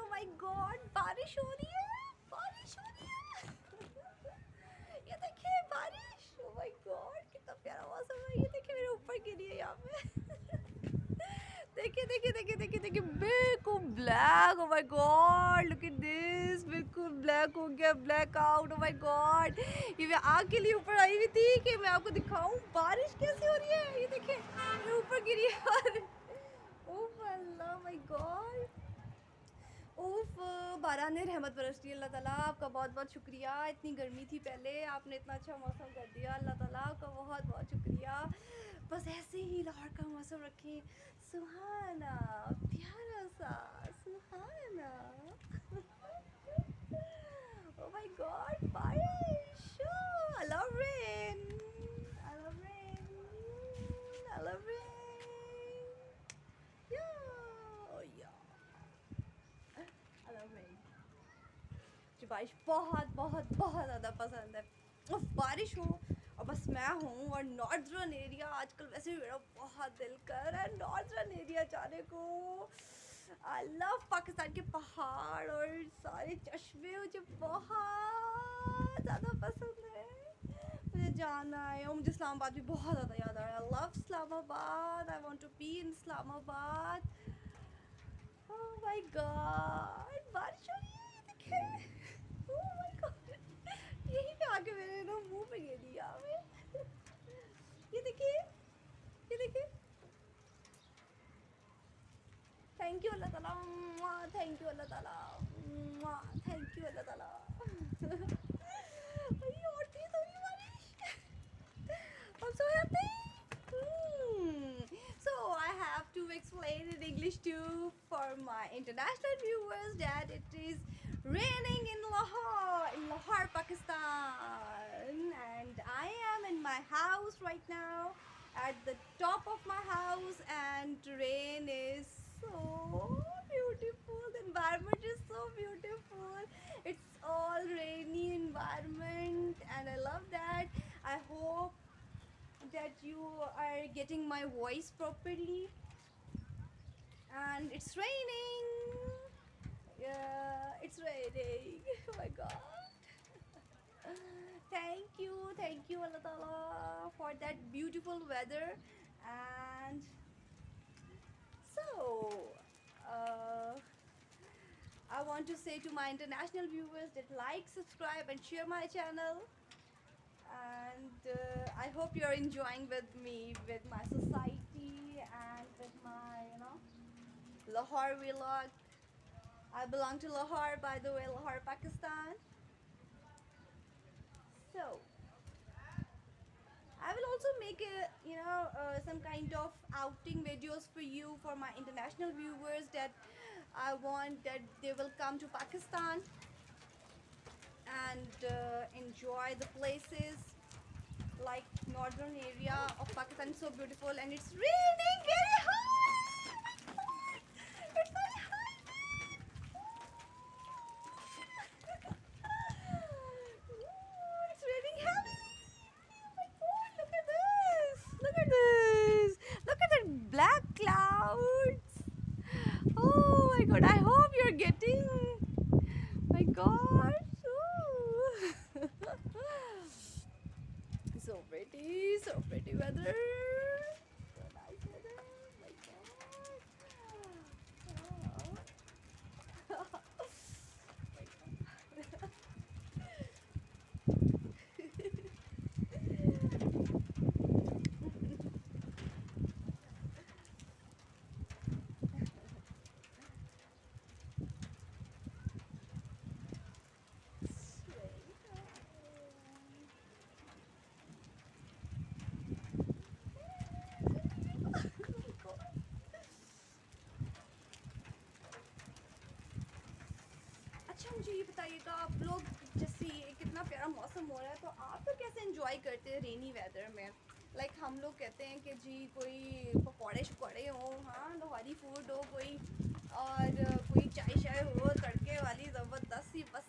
oh my god, बारिश हो रही है, बारिश हो रही है। ये देखिए बारिश, oh my god, कितना प्यारा मौसम है। ये देखिए मेरे ऊपर गिरी है यहाँ पे। देखिए देखिए देखिए देखिए देखिए बिल्कुल black, oh my god, look at this, बिल्कुल ब्लैक हो गया, black out, oh my god। ये मैं आग के लिए ऊपर आई हुई थी कि मैं आपको दिखाऊं बारिश कैसी हो रही है। ये देखिए मेरे ऊपर गिरी है बारिश, ओह अल्लाह, my god। उफ, बारान रहमत बरसती है। अल्लाह ताला आपका बहुत बहुत शुक्रिया। इतनी गर्मी थी पहले, आपने इतना अच्छा मौसम कर दिया। अल्लाह ताला आपका बहुत बहुत शुक्रिया। बस ऐसे ही लाहौर का मौसम रखें, सुहाना, प्यारा सा, सुहाना। ओह माय गॉड, बारिश, I love rain, I love rain, I love rain, या, या, आई लव रेन। मुझे बारिश बहुत बहुत बहुत ज़्यादा पसंद है। उफ, बारिश हो और बस मैं हूँ और नॉर्दर्न एरिया, आजकल वैसे भी मेरा बहुत दिल कर रहा है नॉर्दर्न एरिया जाने को। आई लव पाकिस्तान के पहाड़ और सारे चश्मे, मुझे बहुत ज़्यादा पसंद है। मुझे जाना है और मुझे इस्लामाबाद भी बहुत ज़्यादा याद आ रहा है। I love Islamabad, I want to be in Islamabad. Oh my God, बारिश हो रही है, ये देखिए। ओह माय गॉड, यहीं पे आके मेरे ना मुंह पे गिर दिया मैं। ये देखिए, ये देखिए। थैंक यू अल्लाह ताला, थैंक यू अल्लाह ताला, थैंक यू अल्लाह ताला। अरे और तेज हो रही है बारिश। I'm so happy. So I have to explain in English too for my international viewers that it is raining in Lahore, Pakistan, and I am in my house right now, at the top of my house, and rain is so beautiful. The environment is so beautiful. It's all rainy environment, and I love that. I hope that you are getting my voice properly. And it's raining. Yeah, it's raining. Oh my god. Thank you Allah Ta'ala for that beautiful weather. And so I want to say to my international viewers that like, subscribe and share my channel. And I hope you're enjoying with me, with my society and with my, Lahore vlog. I belong to Lahore, by the way, Lahore, Pakistan. So I will also make some kind of outing videos for you, for my international viewers, that I want that they will come to Pakistan and enjoy the places like northern area of Pakistan. It's so beautiful and it's raining very hard. It's very hard. Ooh, it's raining heavily. Oh my god, look at this. Look at this. Look at the black clouds. Oh my god, I hope you're getting. My god. Ooh. So pretty weather. So nice weather. My god. Oh. My god. अच्छा मुझे ये बताइएगा, आप लोग जैसे ये कितना प्यारा मौसम हो रहा है, तो आप लोग कैसे एंजॉय करते हैं रेनी वेदर में? लाइक हम लोग कहते हैं कि जी कोई पकौड़े शकौड़े हो, हाँ लाहौरी फूड हो कोई, और कोई चाय शाय हो तड़के वाली ज़बरदस्त सी, बस